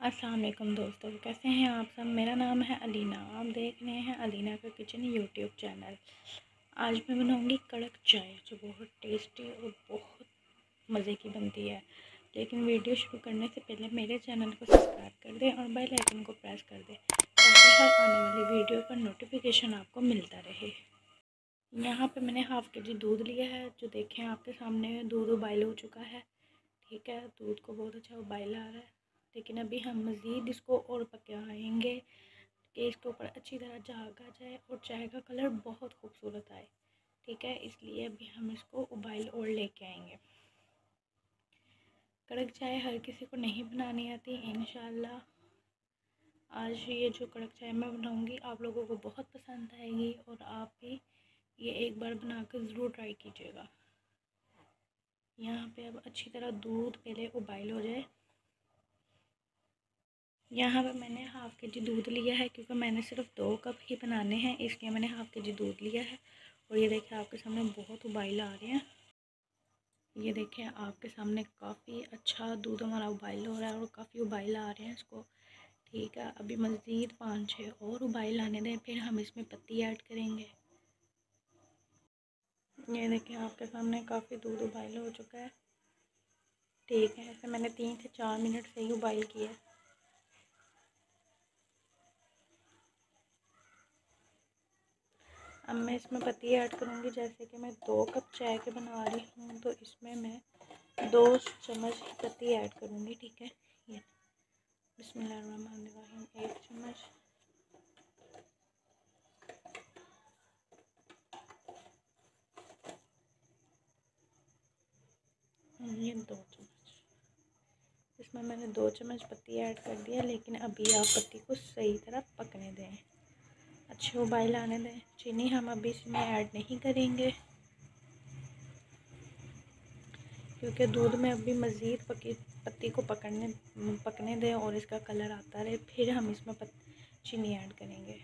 अस्सलाम वालेकुम दोस्तों, कैसे हैं आप सब। मेरा नाम है अलीना, आप देख रहे हैं अलीना का किचन यूट्यूब चैनल। आज मैं बनाऊंगी कड़क चाय जो बहुत टेस्टी और बहुत मज़े की बनती है। लेकिन वीडियो शुरू करने से पहले मेरे चैनल को सब्सक्राइब कर दें और बेल आइकन को प्रेस कर दें ताकि हर आने वाली वीडियो का नोटिफिकेशन आपको मिलता रहे। यहाँ पे मैंने हाफ़ के जी दूध लिया है, जो देखें आपके सामने दूध उबाइल हो चुका है। ठीक है, दूध को बहुत अच्छा उबाइल आ रहा है, लेकिन अभी हम मज़ीद इसको और पकाएंगे कि इसके ऊपर अच्छी तरह झाग आ जाए और चाय का कलर बहुत खूबसूरत आए। ठीक है, इसलिए अभी हम इसको उबाइल और लेके आएंगे। कड़क चाय हर किसी को नहीं बनानी आती। इंशाल्लाह आज ये जो कड़क चाय मैं बनाऊंगी आप लोगों को बहुत पसंद आएगी और आप भी ये एक बार बनाकर ज़रूर ट्राई कीजिएगा। यहाँ पे अब अच्छी तरह दूध पहले उबाइल हो जाए। यहाँ पर मैंने हाफ़ के जी दूध लिया है, क्योंकि मैंने सिर्फ 2 कप ही बनाने हैं, इसलिए मैंने हाफ़ के जी दूध लिया है। और ये देखिए आपके सामने बहुत उबाइल आ रहे हैं। ये देखिए आपके सामने काफ़ी अच्छा दूध हमारा उबाइल हो रहा है और काफ़ी उबाइल आ रहे हैं इसको। ठीक है, अभी मज़ीद 5-6 और उबाइल आने दें, फिर हम इसमें पत्ती ऐड करेंगे। ये देखिए आपके सामने काफ़ी दूध उबाइल हो चुका है। ठीक है, ऐसे मैंने 3 से 4 मिनट से ही उबाइल किया है। अब मैं इसमें पत्ती ऐड करूँगी। जैसे कि मैं 2 कप चाय के बना रही हूँ, तो इसमें मैं 2 चम्मच पत्ती ऐड करूँगी। ठीक है, ये बिस्मिल्लाहिर्रहमानिर्रहीम 1 चम्मच, ये 2 चम्मच। इसमें मैंने 2 चम्मच पत्ती ऐड कर दिया, लेकिन अभी आप पत्ती को सही तरह पकने दें, अच्छे उबाइल आने दें। चीनी हम अभी इसमें ऐड नहीं करेंगे, क्योंकि दूध में अभी मज़ीद पत्ती को पकने दें और इसका कलर आता रहे, फिर हम इसमें चीनी ऐड करेंगे।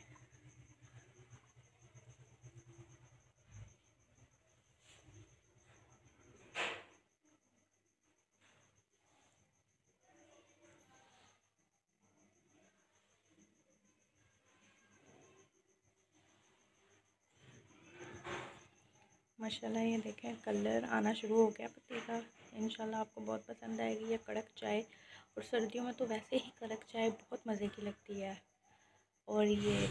माशाल्लाह ये देखें कलर आना शुरू हो गया पत्ती का। इंशाल्लाह आपको बहुत पसंद आएगी ये कड़क चाय। और सर्दियों में तो वैसे ही कड़क चाय बहुत मज़े की लगती है, और ये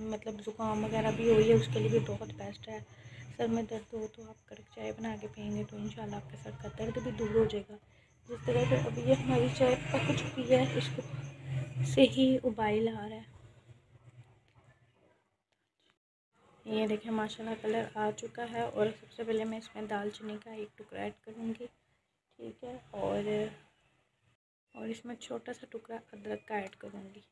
मतलब ज़ुकाम वगैरह भी हो, ये उसके लिए भी बहुत बेस्ट है। सर में दर्द हो तो आप कड़क चाय बना के पिएंगे तो इंशाल्लाह आपके सर का दर्द भी दूर हो जाएगा। जिस तरह से अभी ये हमारी चाय पक चुकी है, इसको से ही उबाइल आ रहा है। ये देखें माशाल्लाह कलर आ चुका है। और सबसे पहले मैं इसमें दालचीनी का 1 टुकड़ा ऐड करूँगी। ठीक है, और इसमें छोटा सा टुकड़ा अदरक का ऐड करूँगी।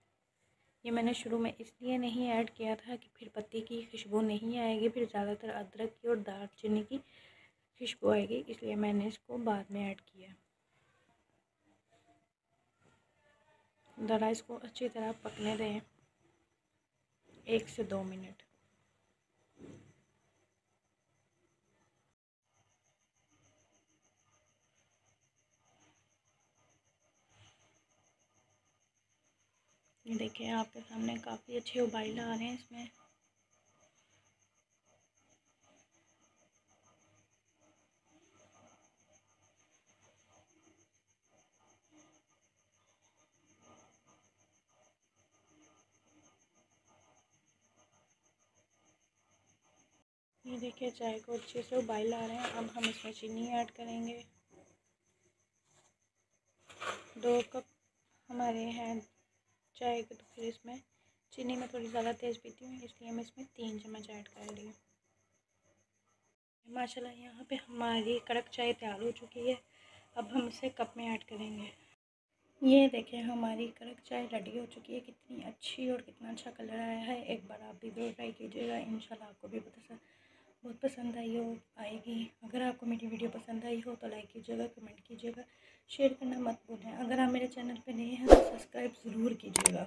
ये मैंने शुरू में इसलिए नहीं ऐड किया था कि फिर पत्ती की खुशबू नहीं आएगी, फिर ज़्यादातर अदरक की और दालचीनी की खुशबू आएगी, इसलिए मैंने इसको बाद में ऐड किया। ज़रा इसको अच्छी तरह पकने दें 1 से 2 मिनट। ये देखिए आपके सामने काफ़ी अच्छे उबाइल आ रहे हैं इसमें। ये देखिए चाय को अच्छे से उबाइल आ रहे हैं। अब हम इसमें चीनी ऐड करेंगे। 2 कप हमारे हैं चाय के, तो फिर इसमें चीनी में थोड़ी ज़्यादा तेज़ पीती हूँ, इसलिए मैं इसमें 3 चम्मच ऐड कर रही हूँ। माशाल्लाह यहाँ पे हमारी कड़क चाय तैयार हो चुकी है। अब हम इसे कप में ऐड करेंगे। ये देखें हमारी कड़क चाय रेडी हो चुकी है। कितनी अच्छी और कितना अच्छा कलर आया है। एक बार आप भी ज़रूर ट्राई कीजिएगा, इंशाल्लाह आपको भी बहुत पसंद आएगी। अगर आपको मेरी वीडियो पसंद आई हो तो लाइक कीजिएगा, कमेंट कीजिएगा, शेयर करना मत भूलें। अगर आप मेरे चैनल पे नए हैं तो सब्सक्राइब ज़रूर कीजिएगा।